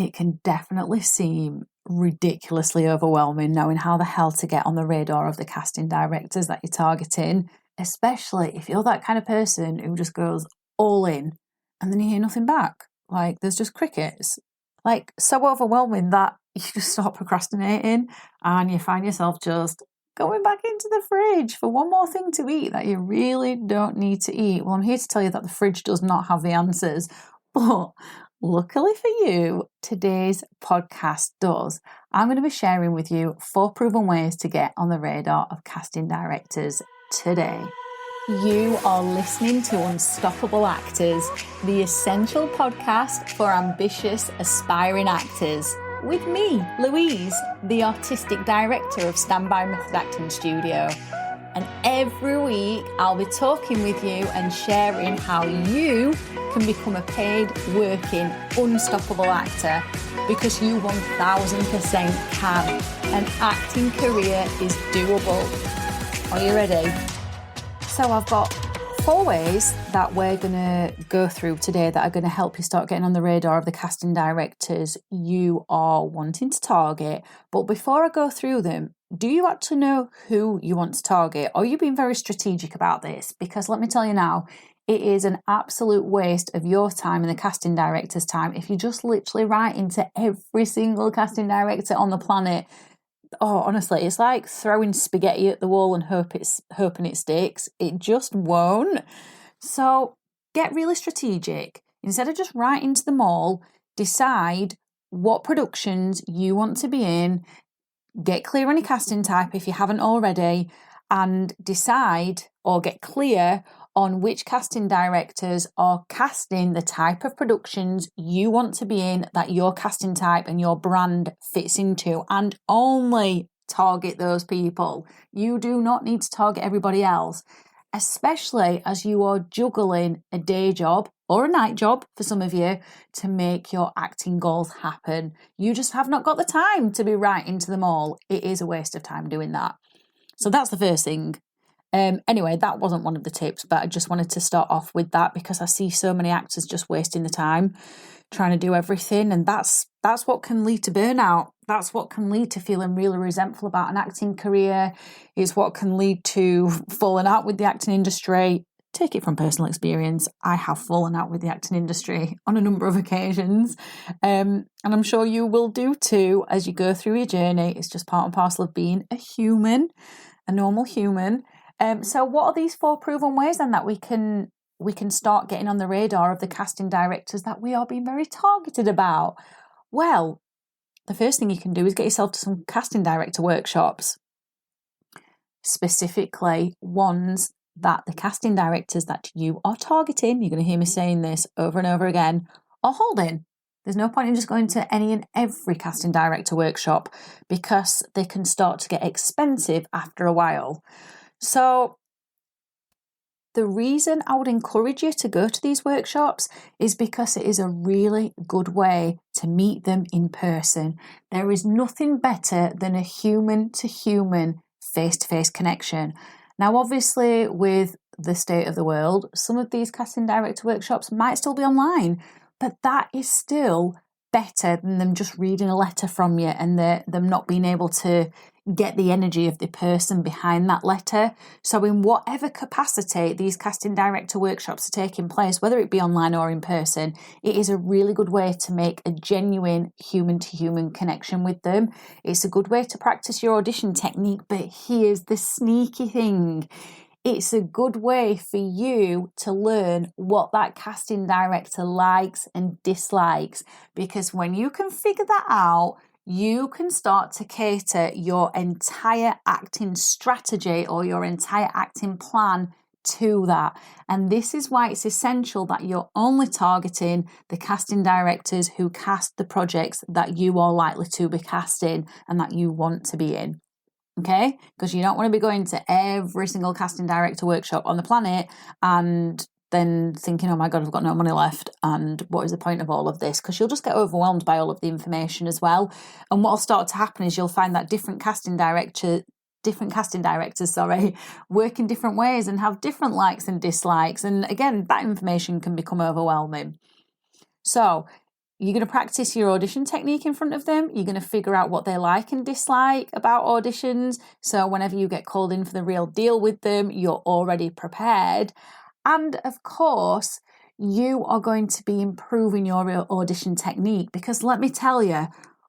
it can definitely seem ridiculously overwhelming knowing how the hell to get on the radar of the casting directors that you're targeting, especially if you're that kind of person who just goes all in and then you hear nothing back. Like, there's just crickets. Like, so overwhelming that you just start procrastinating and you find yourself just going back into the fridge for one more thing to eat that you really don't need to eat. Well, I'm here to tell you that the fridge does not have the answers, but luckily for you, today's podcast does. I'm going to be sharing with you 4 proven ways to get on the radar of casting directors today. You are listening to Unstoppable Actors, the essential podcast for ambitious, aspiring actors. With me, Louise, the artistic director of Standby Method Acting Studio. And every week I'll be talking with you and sharing how you can become a paid, working, unstoppable actor, because you 1000% can. An acting career is doable. Are you ready? So I've got 4 ways that we're going to go through today that are going to help you start getting on the radar of the casting directors you are wanting to target. But before I go through them, do you actually know who you want to target? Or are you being very strategic about this? Because let me tell you now, it is an absolute waste of your time and the casting director's time if you just literally write into every single casting director on the planet. Oh, honestly, it's like throwing spaghetti at the wall and hoping it sticks. It just won't. So get really strategic. Instead of just writing to them all, decide what productions you want to be in, get clear on your casting type if you haven't already, and decide or get clear on which casting directors are casting the type of productions you want to be in that your casting type and your brand fits into, and only target those people. You do not need to target everybody else, especially as you are juggling a day job or a night job for some of you to make your acting goals happen. You just have not got the time to be writing to them all. It is a waste of time doing that. So that's the first thing. Anyway, that wasn't one of the tips, but I just wanted to start off with that because I see so many actors just wasting the time trying to do everything, and that's what can lead to burnout. That's what can lead to feeling really resentful about an acting career. It's what can lead to falling out with the acting industry. Take it from personal experience. I have fallen out with the acting industry on a number of occasions, and I'm sure you will do too as you go through your journey. It's just part and parcel of being a human, a normal human. So what are these 4 proven ways then that we can start getting on the radar of the casting directors that we are being very targeted about? Well, the first thing you can do is get yourself to some casting director workshops, specifically ones that the casting directors that you are targeting, you're going to hear me saying this over and over again, are holding. There's no point in just going to any and every casting director workshop because they can start to get expensive after a while. So the reason I would encourage you to go to these workshops is because it is a really good way to meet them in person. There is nothing better than a human-to-human, face-to-face connection. Now, obviously, with the state of the world, some of these casting director workshops might still be online, but that is still better than them just reading a letter from you and them not being able to get the energy of the person behind that letter. So in whatever capacity these casting director workshops are taking place, whether it be online or in person, it is a really good way to make a genuine human-to-human connection with them. It's a good way to practice your audition technique, but here's the sneaky thing. It's a good way for you to learn what that casting director likes and dislikes, because when you can figure that out, you can start to cater your entire acting strategy or your entire acting plan to that. And this is why it's essential that you're only targeting the casting directors who cast the projects that you are likely to be casting and that you want to be in. Okay? Because you don't want to be going to every single casting director workshop on the planet and then thinking, oh my God, I've got no money left, and what is the point of all of this? Because you'll just get overwhelmed by all of the information as well. And what will start to happen is you'll find that different casting directors work in different ways and have different likes and dislikes. And again, that information can become overwhelming. So You're going to practice your audition technique in front of them. You're going to figure out what they like and dislike about auditions. So whenever you get called in for the real deal with them, you're already prepared. And of course, you are going to be improving your audition technique, because let me tell you,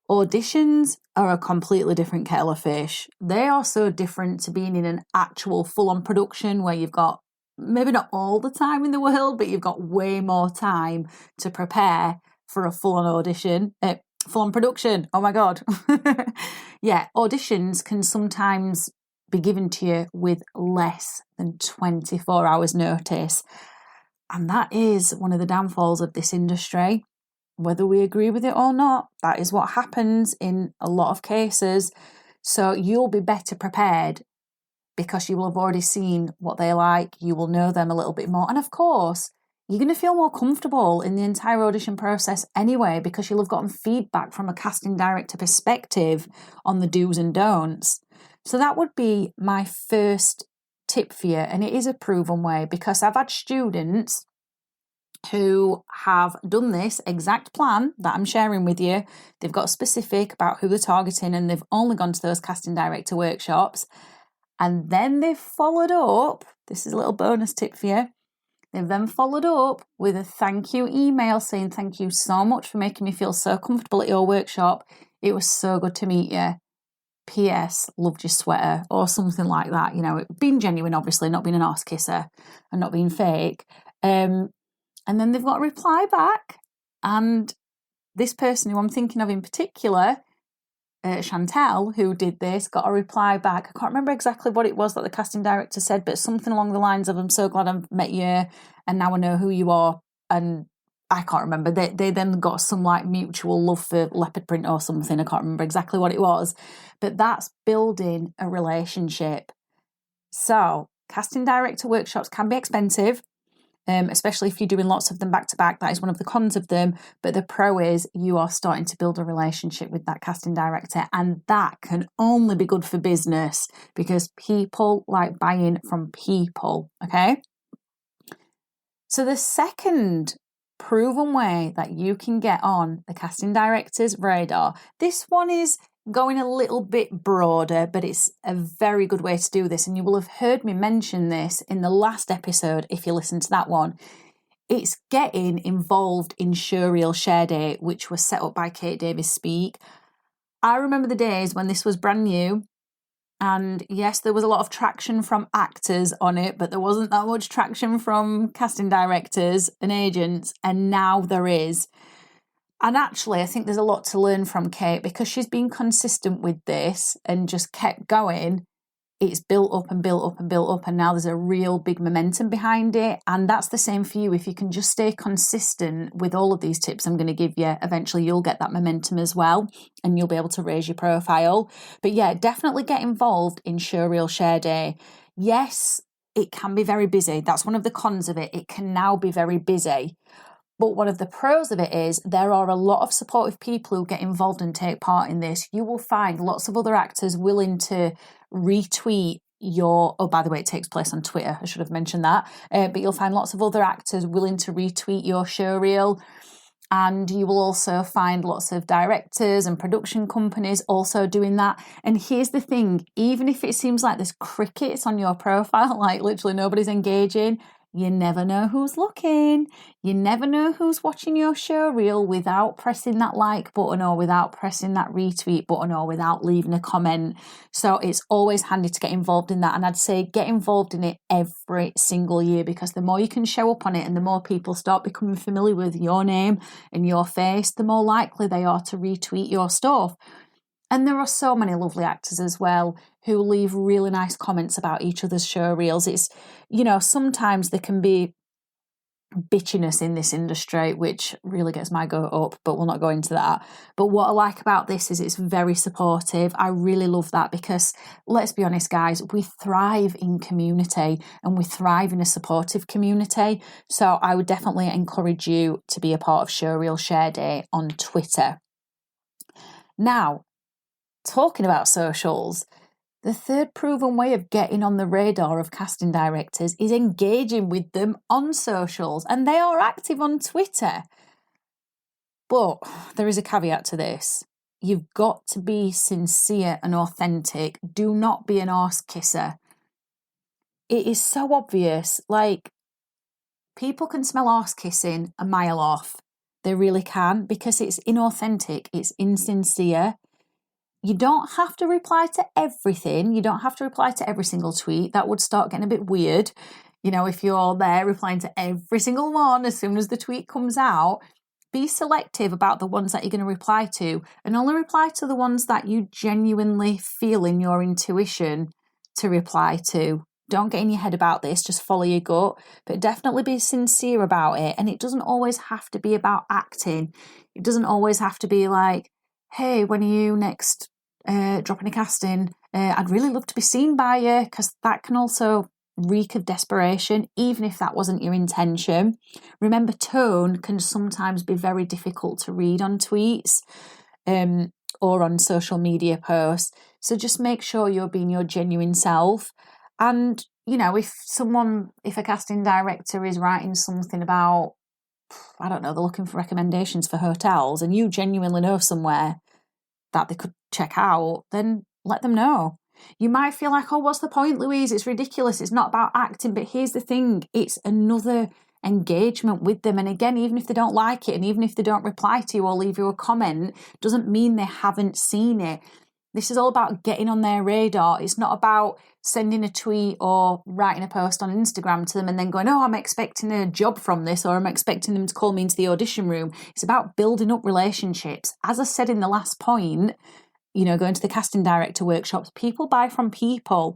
auditions are a completely different kettle of fish. They are so different to being in an actual full-on production where you've got maybe not all the time in the world, but you've got way more time to prepare for a full-on audition, full-on production. Oh my God. Yeah, auditions can sometimes be given to you with less than 24 hours notice. And that is one of the downfalls of this industry. Whether we agree with it or not, that is what happens in a lot of cases. So you'll be better prepared because you will have already seen what they like. You will know them a little bit more. And of course, you're going to feel more comfortable in the entire audition process anyway, because you'll have gotten feedback from a casting director perspective on the do's and don'ts. So that would be my first tip for you. And it is a proven way, because I've had students who have done this exact plan that I'm sharing with you. They've got specific about who they're targeting, and they've only gone to those casting director workshops. And then they've followed up. This is a little bonus tip for you. They've then followed up with a thank you email saying, thank you so much for making me feel so comfortable at your workshop. It was so good to meet you. P.S. Loved your sweater, or something like that. Being genuine, obviously, not being an arse kisser and not being fake. And then they've got a reply back. And this person who I'm thinking of in particular, Chantel, who did this, got a reply back. I can't remember exactly what it was that the casting director said, but something along the lines of, I'm so glad I've met you and now I know who you are. And I can't remember. They then got some like mutual love for leopard print or something. I can't remember exactly what it was, but that's building a relationship. So casting director workshops can be expensive. Especially if you're doing lots of them back to back. That is one of the cons of them. But the pro is you are starting to build a relationship with that casting director, and that can only be good for business, because people like buying from people. Okay. So the second proven way that you can get on the casting director's radar, this one is going a little bit broader, but it's a very good way to do this. And you will have heard me mention this in the last episode if you listen to that one. It's getting involved in Showreel Share Day, which was set up by Kate Davis Speak. I remember the days when this was brand new. And yes, there was a lot of traction from actors on it, but there wasn't that much traction from casting directors and agents. And now there is. And actually, I think there's a lot to learn from Kate, because she's been consistent with this and just kept going. It's built up and built up and built up, and now there's a real big momentum behind it. And that's the same for you. If you can just stay consistent with all of these tips I'm going to give you, eventually you'll get that momentum as well, and you'll be able to raise your profile. But yeah, definitely get involved in Showreel Share Day. Yes, it can be very busy. That's one of the cons of it. It can now be very busy. But one of the pros of it is there are a lot of supportive people who get involved and take part in this. You will find lots of other actors willing to retweet your... Oh, by the way, it takes place on Twitter. I should have mentioned that. But you'll find lots of other actors willing to retweet your showreel. And you will also find lots of directors and production companies also doing that. And here's the thing, even if it seems like there's crickets on your profile, like literally nobody's engaging, you never know who's looking. You never know who's watching your showreel without pressing that like button, or without pressing that retweet button, or without leaving a comment. So it's always handy to get involved in that. And I'd say get involved in it every single year, because the more you can show up on it and the more people start becoming familiar with your name and your face, the more likely they are to retweet your stuff. And there are so many lovely actors as well who leave really nice comments about each other's showreels. It's, sometimes there can be bitchiness in this industry, which really gets my goat up, but we'll not go into that. But what I like about this is it's very supportive. I really love that, because let's be honest, guys, we thrive in community and we thrive in a supportive community. So I would definitely encourage you to be a part of Showreel Share Day on Twitter. Now, talking about socials, the third proven way of getting on the radar of casting directors is engaging with them on socials, and they are active on Twitter. But there is a caveat to this. You've got to be sincere and authentic. Do not be an arse kisser. It is so obvious. Like, people can smell arse kissing a mile off. They really can, because it's inauthentic, it's insincere. You don't have to reply to everything. You don't have to reply to every single tweet. That would start getting a bit weird. You know, if you're there replying to every single one as soon as the tweet comes out, be selective about the ones that you're going to reply to, and only reply to the ones that you genuinely feel in your intuition to reply to. Don't get in your head about this, just follow your gut, but definitely be sincere about it. And it doesn't always have to be about acting. It doesn't always have to be like, hey, when are you next dropping a casting? I'd really love to be seen by you, because that can also reek of desperation, even if that wasn't your intention. Remember, tone can sometimes be very difficult to read on tweets or on social media posts. So just make sure you're being your genuine self. And, you know, if a casting director is writing something about, I don't know, they're looking for recommendations for hotels, and you genuinely know somewhere that they could check out, then let them know. You might feel like, oh, what's the point, Louise? It's ridiculous. It's not about acting. But here's the thing. It's another engagement with them. And again, even if they don't like it, and even if they don't reply to you or leave you a comment, doesn't mean they haven't seen it. This is all about getting on their radar. It's not about sending a tweet or writing a post on Instagram to them and then going, oh, I'm expecting a job from this, or I'm expecting them to call me into the audition room. It's about building up relationships. As I said in the last point, you know, going to the casting director workshops, people buy from people.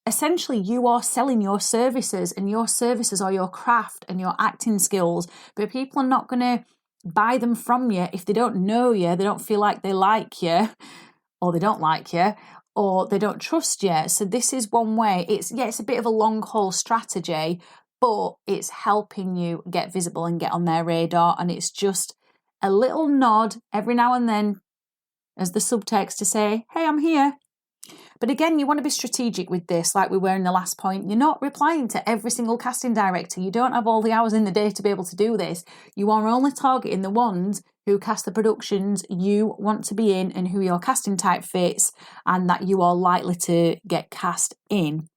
Essentially, you are selling your services, and your services are your craft and your acting skills. But people are not going to buy them from you if they don't know you, they don't feel like they like you, or they don't like you, or they don't trust you. So this is one way. It's a bit of a long haul strategy, but it's helping you get visible and get on their radar. And it's just a little nod every now and then as the subtext to say, hey, I'm here. But again, you want to be strategic with this, like we were in the last point. You're not replying to every single casting director. You don't have all the hours in the day to be able to do this. You are only targeting the ones who cast the productions you want to be in and who your casting type fits and that you are likely to get cast in.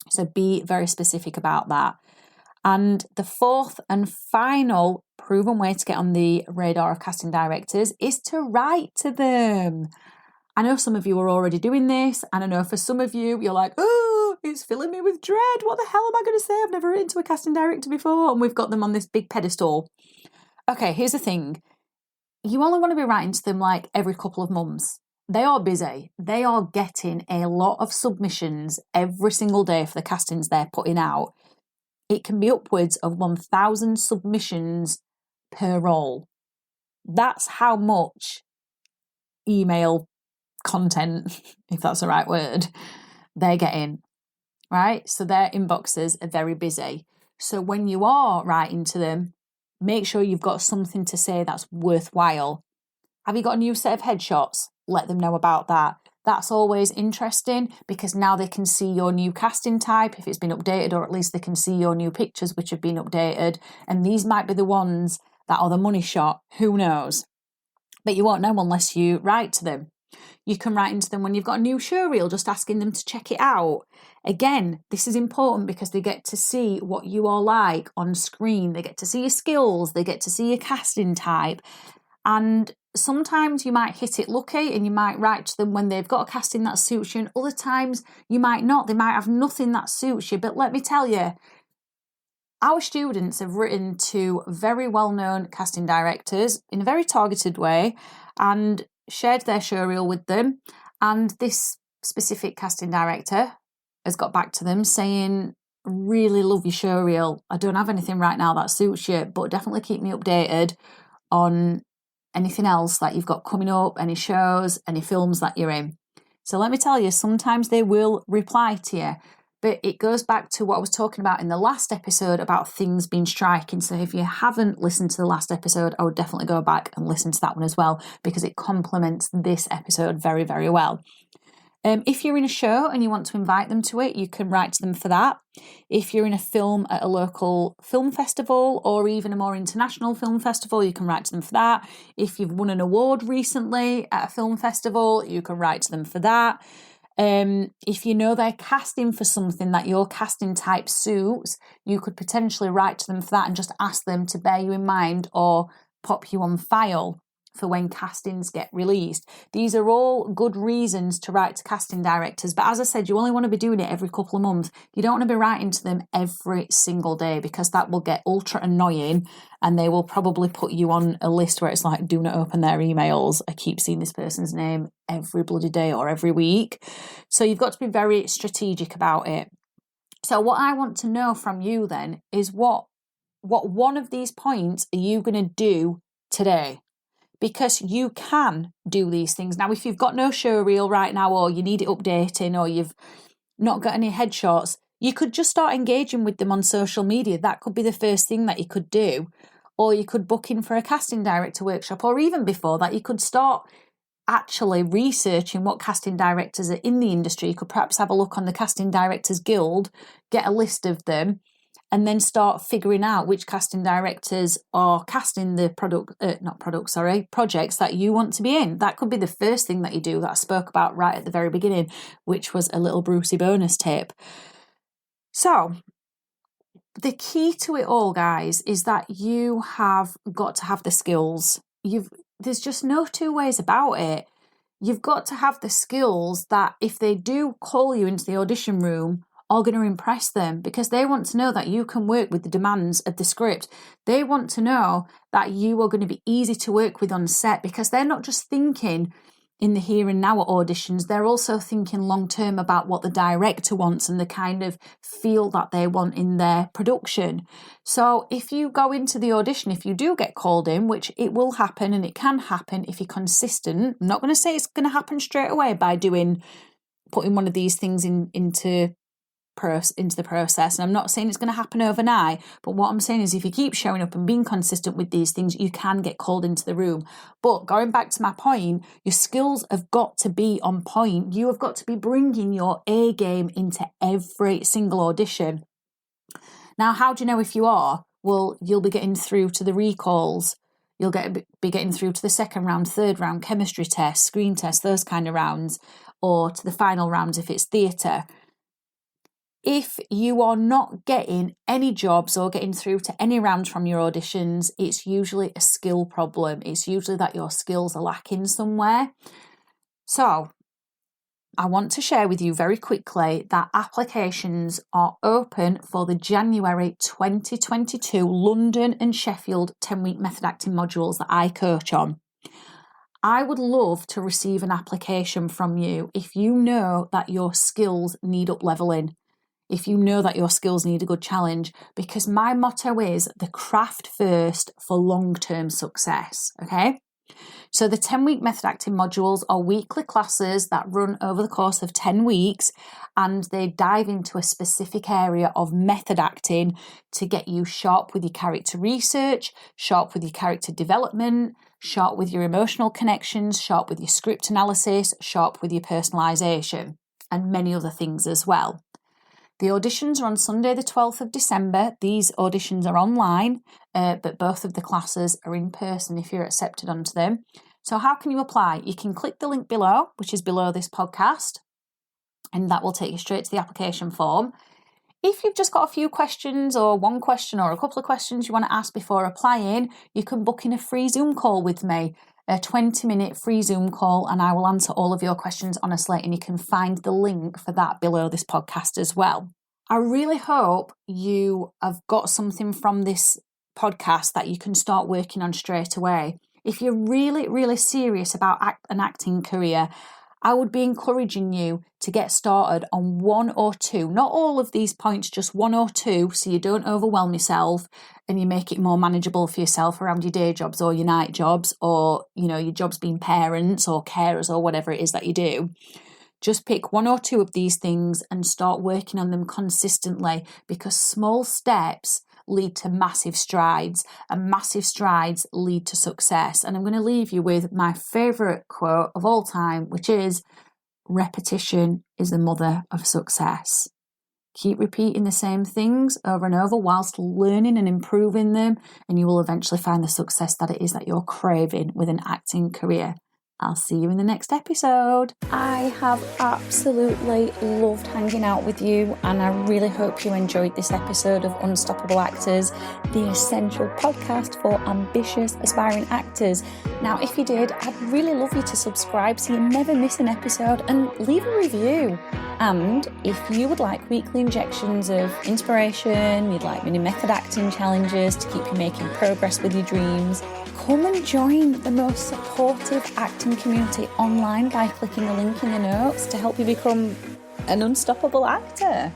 So be very specific about that. And the fourth and final proven way to get on the radar of casting directors is to write to them. I know some of you are already doing this, and I know for some of you, you're like, oh, it's filling me with dread. What the hell am I going to say? I've never written to a casting director before, and we've got them on this big pedestal. Okay, here's the thing. You only want to be writing to them like every couple of months. They are busy. They are getting a lot of submissions every single day for the castings they're putting out. It can be upwards of 1,000 submissions per role. That's how much email content, if that's the right word, they're getting, right? So their inboxes are very busy. So when you are writing to them, make sure you've got something to say that's worthwhile. Have you got a new set of headshots? Let them know about that. That's always interesting because now they can see your new casting type, if it's been updated, or at least they can see your new pictures which have been updated. And these might be the ones that are the money shot. Who knows? But you won't know unless you write to them. You can write into them when you've got a new show reel, just asking them to check it out. Again, this is important because they get to see what you are like on screen. They get to see your skills. They get to see your casting type. And sometimes you might hit it lucky and you might write to them when they've got a casting that suits you. And other times you might not. They might have nothing that suits you. But let me tell you, our students have written to very well-known casting directors in a very targeted way and shared their show reel with them, and this specific casting director has got back to them saying, really love your show reel. I don't have anything right now that suits you, but definitely keep me updated on anything else that you've got coming up, any shows, any films that you're in. So let me tell you, sometimes they will reply to you. But it goes back to what I was talking about in the last episode about things being striking. So if you haven't listened to the last episode, I would definitely go back and listen to that one as well, because it complements this episode very, very well. If you're in a show and you want to invite them to it, you can write to them for that. If you're in a film at a local film festival or even a more international film festival, you can write to them for that. If you've won an award recently at a film festival, you can write to them for that. If you know they're casting for something that your casting type suits, you could potentially write to them for that and just ask them to bear you in mind or pop you on file for when castings get released. These are all good reasons to write to casting directors, but as I said, you only want to be doing it every couple of months. You don't want to be writing to them every single day because that will get ultra annoying and they will probably put you on a list where it's like, do not open their emails. I keep seeing this person's name every bloody day or every week. So you've got to be very strategic about it. So what I want to know from you then is what one of these points are you going to do today? Because you can do these things. Now, if you've got no show reel right now, or you need it updating, or you've not got any headshots, you could just start engaging with them on social media. That could be the first thing that you could do. Or you could book in for a casting director workshop, or even before that, you could start actually researching what casting directors are in the industry. You could perhaps have a look on the Casting Directors Guild, get a list of them, and then start figuring out which casting directors are casting the projects that you want to be in. That could be the first thing that you do that I spoke about right at the very beginning, which was a little Brucey bonus tip. So the key to it all, guys, is that you have got to have the skills. There's just no two ways about it. You've got to have the skills that if they do call you into the audition room, are going to impress them, because they want to know that you can work with the demands of the script. They want to know that you are going to be easy to work with on set, because they're not just thinking in the here and now at auditions, they're also thinking long term about what the director wants and the kind of feel that they want in their production. So if you go into the audition, if you do get called in, which it will happen and it can happen if you're consistent, I'm not going to say it's going to happen straight away by putting one of these things into the process, and I'm not saying it's going to happen overnight, but what I'm saying is if you keep showing up and being consistent with these things, you can get called into the room. But going back to my point, your skills have got to be on point. You have got to be bringing your A game into every single audition. Now, how do you know if you are? Well, you'll be getting through to the recalls. You'll be getting through to the second round, third round, chemistry test, screen test, those kind of rounds, or to the final rounds if it's theatre. If you are not getting any jobs or getting through to any rounds from your auditions, it's usually a skill problem. It's usually that your skills are lacking somewhere. So I want to share with you very quickly that applications are open for the January 2022 London and Sheffield 10-week method acting modules that I coach on. I would love to receive an application from you if you know that your skills need up-leveling. If you know that your skills need a good challenge, because my motto is the craft first for long-term success, okay? So the 10-week method acting modules are weekly classes that run over the course of 10 weeks, and they dive into a specific area of method acting to get you sharp with your character research, sharp with your character development, sharp with your emotional connections, sharp with your script analysis, sharp with your personalisation, and many other things as well. The auditions are on Sunday the 12th of December. These auditions are online, but both of the classes are in person if you're accepted onto them. So how can you apply? You can click the link below, which is below this podcast, and that will take you straight to the application form. If you've just got a few questions or one question or a couple of questions you want to ask before applying, you can book in a free Zoom call with me, a 20-minute free Zoom call, and I will answer all of your questions honestly, and you can find the link for that below this podcast as well. I really hope you have got something from this podcast that you can start working on straight away. If you're really, really serious about an acting career, I would be encouraging you to get started on one or two, not all of these points, just one or two, so you don't overwhelm yourself and you make it more manageable for yourself around your day jobs or your night jobs, or, you know, your jobs being parents or carers or whatever it is that you do. Just pick one or two of these things and start working on them consistently, because small steps lead to massive strides, and massive strides lead to success. And I'm going to leave you with my favourite quote of all time, which is, repetition is the mother of success. Keep repeating the same things over and over whilst learning and improving them, and you will eventually find the success that it is that you're craving with an acting career. I'll see you in the next episode. I have absolutely loved hanging out with you, and I really hope you enjoyed this episode of Unstoppable Actors, the essential podcast for ambitious, aspiring actors. Now, if you did, I'd really love you to subscribe so you never miss an episode, and leave a review. And if you would like weekly injections of inspiration, you'd like mini method acting challenges to keep you making progress with your dreams, come and join the most supportive acting community online by clicking the link in the notes to help you become an unstoppable actor.